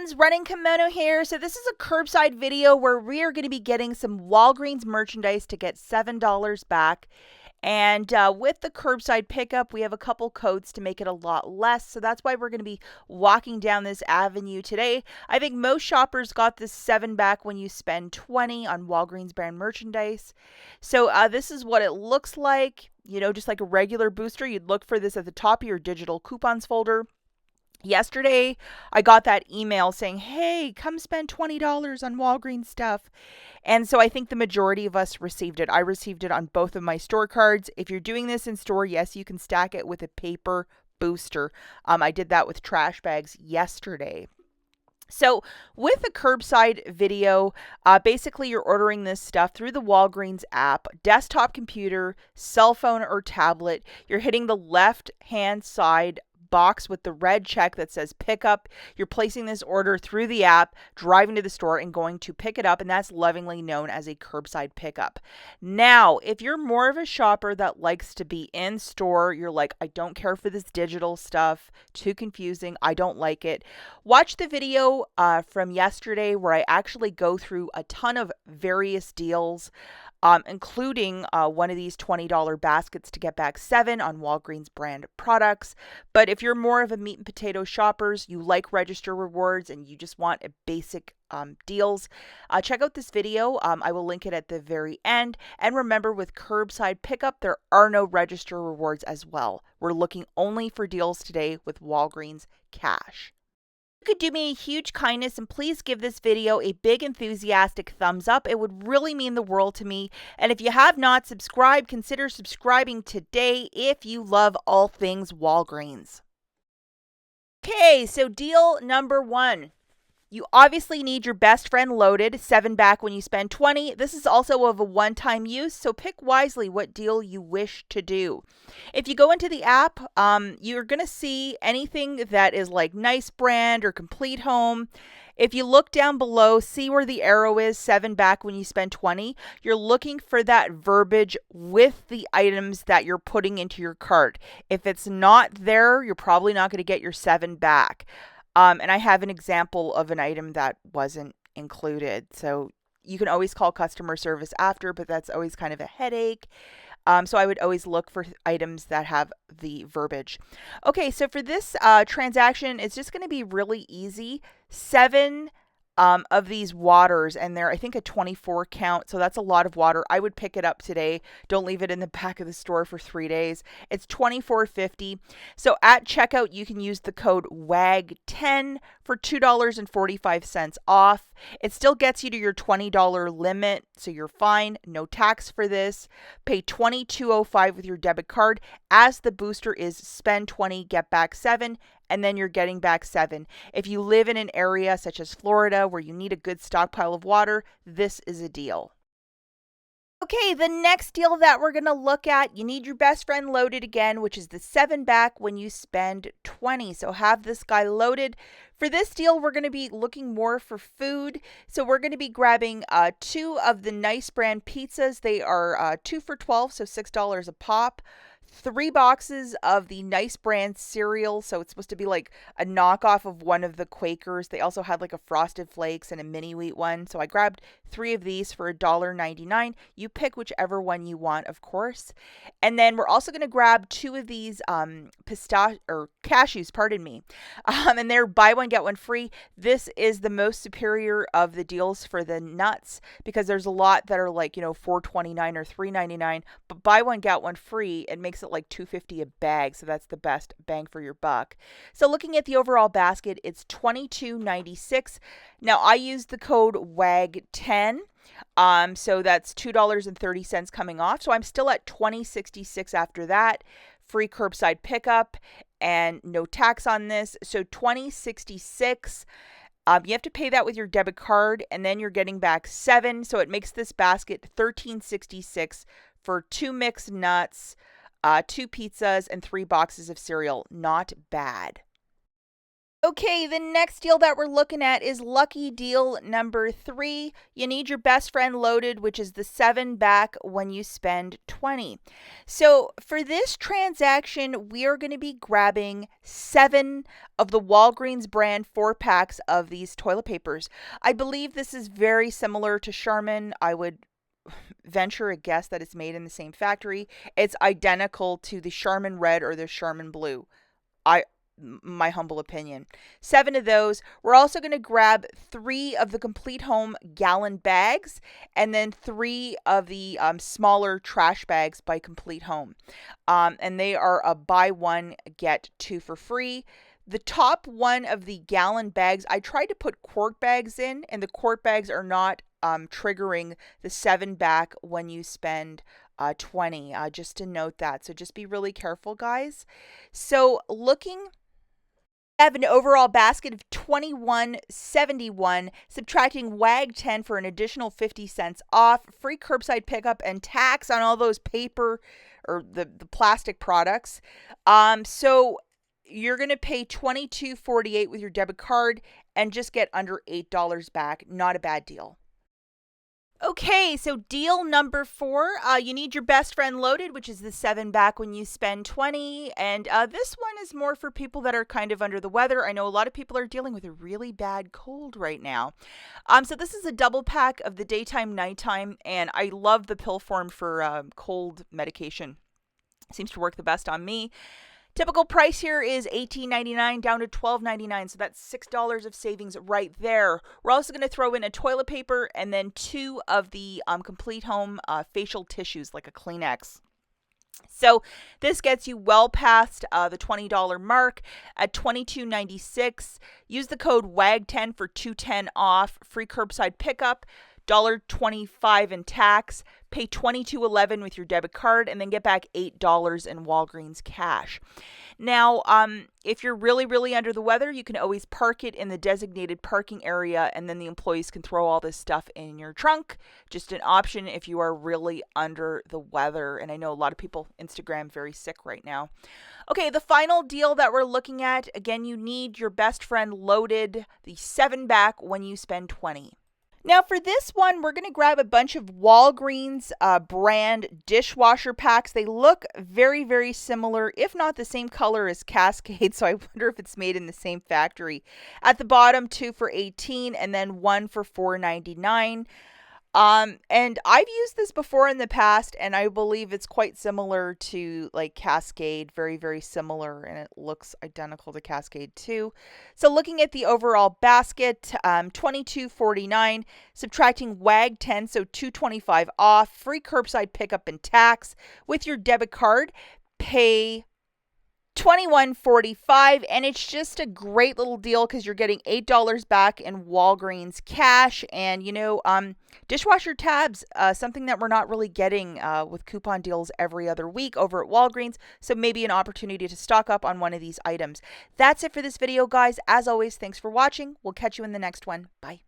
friends, Running Kimono here. So this is a curbside video where we are going to be getting some Walgreens merchandise to get $7 back. And with the curbside pickup, we have a couple codes to make it a lot less. So that's why we're going to be walking down this avenue today. I think most shoppers got this 7 back when you spend 20 on Walgreens brand merchandise. So this is what it looks like. You know, just like a regular booster, you'd look for this at the top of your digital coupons folder. Yesterday, I got that email saying, hey, come spend $20 on Walgreens stuff. And so I think the majority of us received it. I received it on both of my store cards. If you're doing this in store, yes, you can stack it with a paper booster. I did that with trash bags yesterday. So with a curbside video, basically you're ordering this stuff through the Walgreens app, desktop computer, cell phone, or tablet. You're hitting the left-hand side box with the red check that says pickup. You're placing this order through the app, driving to the store, and going to pick it up, and that's lovingly known as a curbside pickup. Now, if you're more of a shopper that likes to be in store, you're like, I don't care for this digital stuff, too confusing, I don't like it. Watch the video from yesterday where I actually go through a ton of various deals, including one of these $20 baskets to get back 7 on Walgreens brand products. But if you're more of a meat and potato shoppers, you like register rewards, and you just want a basic deals, check out this video. I will link it at the very end. And remember, with curbside pickup, there are no register rewards as well. We're looking only for deals today with Walgreens Cash. You could do me a huge kindness and please give this video a big enthusiastic thumbs up. It would really mean the world to me. And if you have not subscribed, consider subscribing today if you love all things Walgreens. Okay, so deal number 1. You obviously need your best friend loaded, 7 back when you spend 20. This is also of a one-time use, so pick wisely what deal you wish to do. If you go into the app, you're going to see anything that is like Nice Brand or Complete Home. If you look down below, see where the arrow is, 7 back when you spend 20. You're looking for that verbiage with the items that you're putting into your cart. If it's not there, you're probably not going to get your 7 back. And I have an example of an item that wasn't included. So you can always call customer service after, but that's always kind of a headache. So I would always look for items that have the verbiage. Okay, so for this transaction, it's just going to be really easy. 7 of these waters, and they're, I think, a 24 count, so that's a lot of water. I would pick it up today. Don't leave it in the back of the store for 3 days. It's $24.50. So at checkout, you can use the code WAG10 for $2.45 off. It still gets you to your $20 limit, so you're fine. No tax for this. Pay $22.05 with your debit card. As the booster is spend 20, get back 7, and then you're getting back 7. If you live in an area such as Florida where you need a good stockpile of water, this is a deal. Okay, the next deal that we're going to look at, you need your best friend loaded again, which is the 7 back when you spend 20. So have this guy loaded. For this deal, we're going to be looking more for food. So we're going to be grabbing 2 of the Nice Brand pizzas. They are 2 for $12, so $6 a pop. 3 boxes of the Nice Brand cereal, so it's supposed to be like a knockoff of one of the Quakers. They also had like a Frosted Flakes and a mini wheat one, so I grabbed 3 of these for $1.99. You pick whichever one you want, of course. And then we're also going to grab 2 of these cashews, pardon me. And they're buy one get one free. This is the most superior of the deals for the nuts because there's a lot that are like, $4.29 or $3.99, but buy one get one free. It makes it like $2.50 a bag, so that's the best bang for your buck. So looking at the overall basket, it's $22.96. Now I used the code WAG10, so that's $2.30 coming off. So I'm still at $20.66 after that. Free curbside pickup and no tax on this. So $20.66. You have to pay that with your debit card, and then you're getting back 7. So it makes this basket $13.66 for 2 mixed nuts, 2 pizzas, and 3 boxes of cereal. Not bad. Okay, the next deal that we're looking at is lucky deal number 3. You need your best friend loaded, which is the 7 back when you spend 20. So for this transaction, we are going to be grabbing 7 of the Walgreens brand 4-packs of these toilet papers. I believe this is very similar to Charmin. I would venture a guess that it's made in the same factory. It's identical to the Charmin Red or the Charmin Blue. I My humble opinion. 7 of those. We're also going to grab 3 of the Complete Home gallon bags and then 3 of the smaller trash bags by Complete Home. And they are a buy one, get 2 for free. The top one of the gallon bags, I tried to put quart bags in, and the quart bags are not triggering the 7 back when you spend 20. Just to note that. So just be really careful, guys. So looking, have an overall basket of $21.71, subtracting WAG 10 for an additional 50 cents off, free curbside pickup and tax on all those paper or the plastic products. So you're going to pay $22.48 with your debit card and just get under $8 back. Not a bad deal. Okay, so deal number 4, you need your best friend loaded, which is the 7 back when you spend 20. And this one is more for people that are kind of under the weather. I know a lot of people are dealing with a really bad cold right now. So this is a double pack of the daytime, nighttime, and I love the pill form for cold medication. Seems to work the best on me. Typical price here is $18.99 down to $12.99, so that's $6 of savings right there. We're also going to throw in a toilet paper and then 2 of the Complete Home facial tissues, like a Kleenex. So this gets you well past the $20 mark at $22.96. Use the code WAG10 for $2.10 off, free curbside pickup, $1.25 in tax, pay $22.11 with your debit card, and then get back $8 in Walgreens cash. Now, if you're really, really under the weather, you can always park it in the designated parking area, and then the employees can throw all this stuff in your trunk. Just an option if you are really under the weather. And I know a lot of people Instagram very sick right now. Okay, the final deal that we're looking at, again, you need your best friend loaded, the 7 back when you spend 20. Now for this one, we're going to grab a bunch of Walgreens brand dishwasher packs. They look very, very similar, if not the same color as Cascade, so I wonder if it's made in the same factory. At the bottom, 2 for $18 and then 1 for $4.99. And I've used this before in the past, and I believe it's quite similar to like Cascade, very, very similar, and it looks identical to Cascade too. So looking at the overall basket, $22.49, subtracting WAG 10, so $2.25 off, free curbside pickup and tax with your debit card, pay $21.45, and it's just a great little deal because you're getting $8 back in Walgreens cash. And dishwasher tabs, something that we're not really getting with coupon deals every other week over at Walgreens, so maybe an opportunity to stock up on one of these items. That's it for this video, guys. As always, thanks for watching. We'll catch you in the next one. Bye.